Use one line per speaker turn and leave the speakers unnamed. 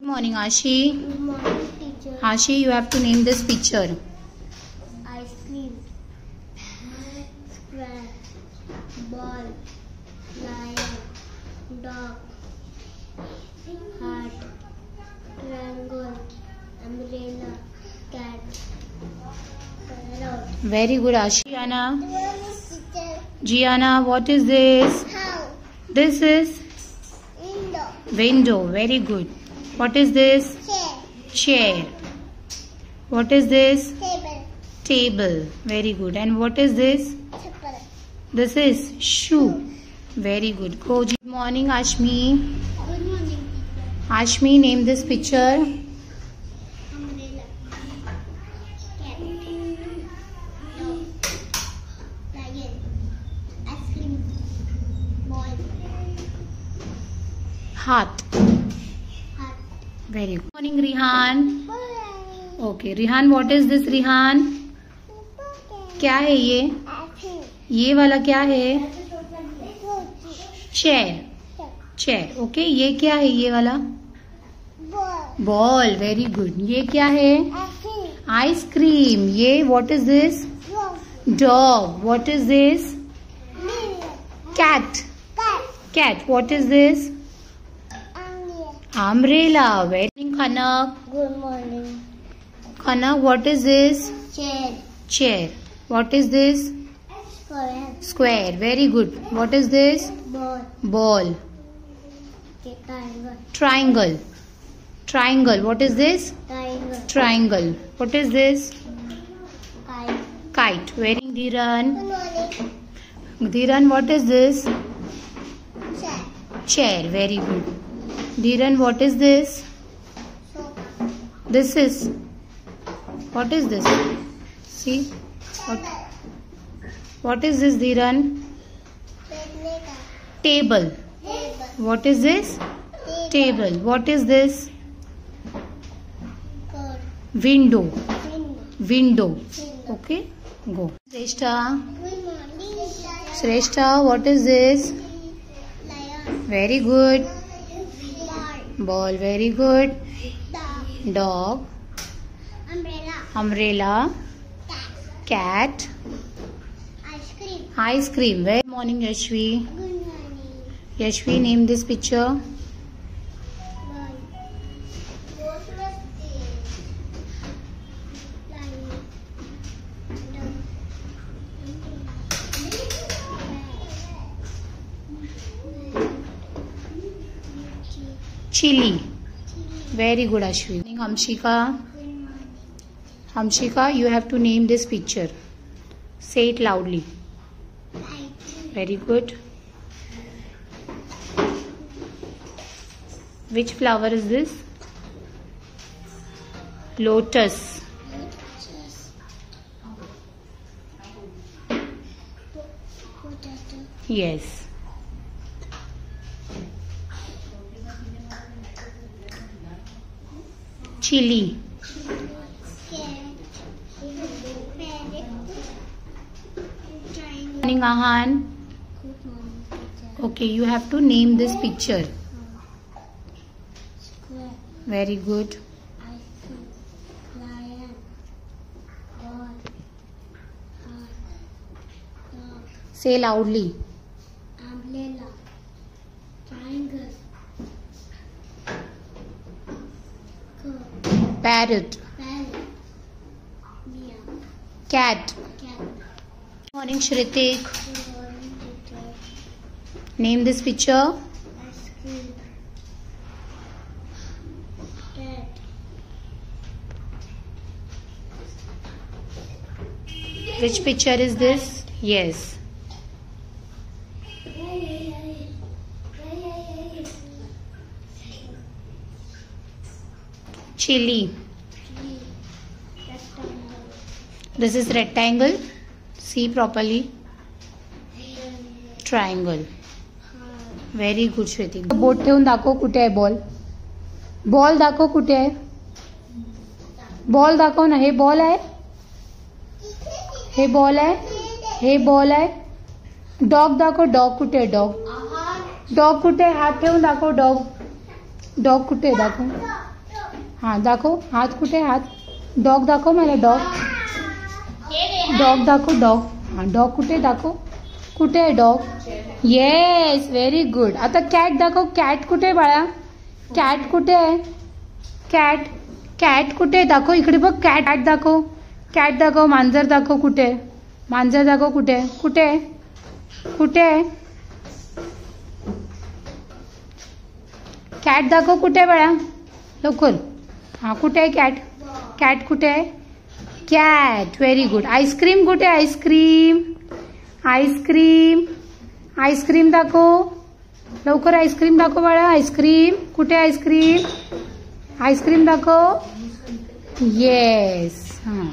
Good morning, Ashi.
Good morning, teacher.
Ashi, you have to name this picture.
Ice cream, square, ball, lion, dog, heart, triangle, umbrella, cat, parrot.
Very good, Ashi. Gianna. Gianna, what is this?
How?
This is
Window.
window. Very good. What is this?
Chair.
Chair. What is this?
Table.
Table. Very good. And what is this?
Chapel.
This is shoe. Very good. Go. Good morning, Ashmi.
Good morning, teacher.
Ashmi, name this picture.
Umbrella. Cat. Dog. Lion. Ice cream. Ball.
Heart.
Heart.
Very good. Morning, Rihan. Okay, Rihan, what is this, Rihan? क्या है ये? ये वाला क्या है? Chair. Chair. Okay, ये क्या है ये वाला? बॉल. Very good. ये क्या है? आइसक्रीम. ये what is this? Dog. What is this? Cat. Cat. What is this? Umbrella. Very good. Khanak.
Good morning.
Khanak, what is this?
Chair.
Chair. What is this?
Square.
Square. Very good. What is this?
Ball.
Ball.
Triangle.
Triangle. Triangle. What is this?
Triangle.
Triangle. What is this?
Kite.
Kite. Very good. Dhiran.
Good morning.
Dhiran, what is this?
Chair.
Chair. Very good. Dhiran, what is this?
Sofa.
This is. What is this? See? What is this, Dhiran? Table.
Table.
What is this? Table. What is this?
Curd.
Window.
Window.
Window.
Window.
Okay? Go. Shrestha.
Good morning.
Shrestha, what is this?
Lion.
Very good.
Ball.
Ball. Very good.
Dog.
Dog.
Umbrella.
Umbrella.
Cat.
Cat.
Ice cream.
Ice cream. Very morning, Yashvi.
Good morning.
Yashvi, name this picture.
Ball. What was this? Lion.
Chili. Very good, Ashwi. Hamshika.
Good morning.
Hamshika, you have to name this picture. Say it loudly.
Light.
Very good. Which flower is this? Lotus.
Potato.
Yes. Chili.
Carrot. Parrot. Triangle.
Morning, Ahan.
Good morning, teacher.
Okay, you have to name this picture.
Square.
Very good.
Ice cream. Lion. Ball. Heart. Dog.
Say loudly.
Umbrella. Triangle. Curve.
Parrot.
Parrot. Meow.
Cat.
Cat.
Morning, Shritik.
Good morning, teacher.
Name this picture.
Ice cream. Cat.
Which picture is this? Yes. Chili.
Tree. Rectangle.
This is rectangle. See properly. Triangle.
Heart.
Very good, Shritik. Boat ठेवून दाखव कुठे आहे ball. Ball दाखव कुठे आहे. Ball दाखव ना. हे ball आहे. हे बॉल आहे. हे बॉल आहे. डॉग दाखव. डॉग कुठे आहे. डॉग. डॉग कुठे आहे. हात ठेवून दाखव. डॉग. डॉग कुठे आहे दाखव. हां दाखव, हात कुठे हात? डॉग दाखव मला, डॉग. डॉग दाखव, डॉग. हां डॉग कुठे दाखव, कुठे आहे डॉग? Yes, very good. आता कॅट दाखव, कॅट कुठे बाळा? कॅट कुठे आहे? कॅट, कॅट कुठे दाखव, इकडे बघ, कॅट. कॅट दाखव, कॅट दाखव. मांजर दाखव, कुठे? मांजर दाखव, कुठे कुठे कुठे? कॅट दाखव, कुठे बाळा? लवकर. हां कुठे आहे कॅट? कॅट कुठे आहे? Cat, very good. आईस्क्रीम कुठे? आईस्क्रीम, आईस्क्रीम, आईस्क्रीम दाखव लवकर. आईस्क्रीम दाखव बाळा. आईस्क्रीम कुठे? आईस्क्रीम, आईस्क्रीम दाखव. येस. हां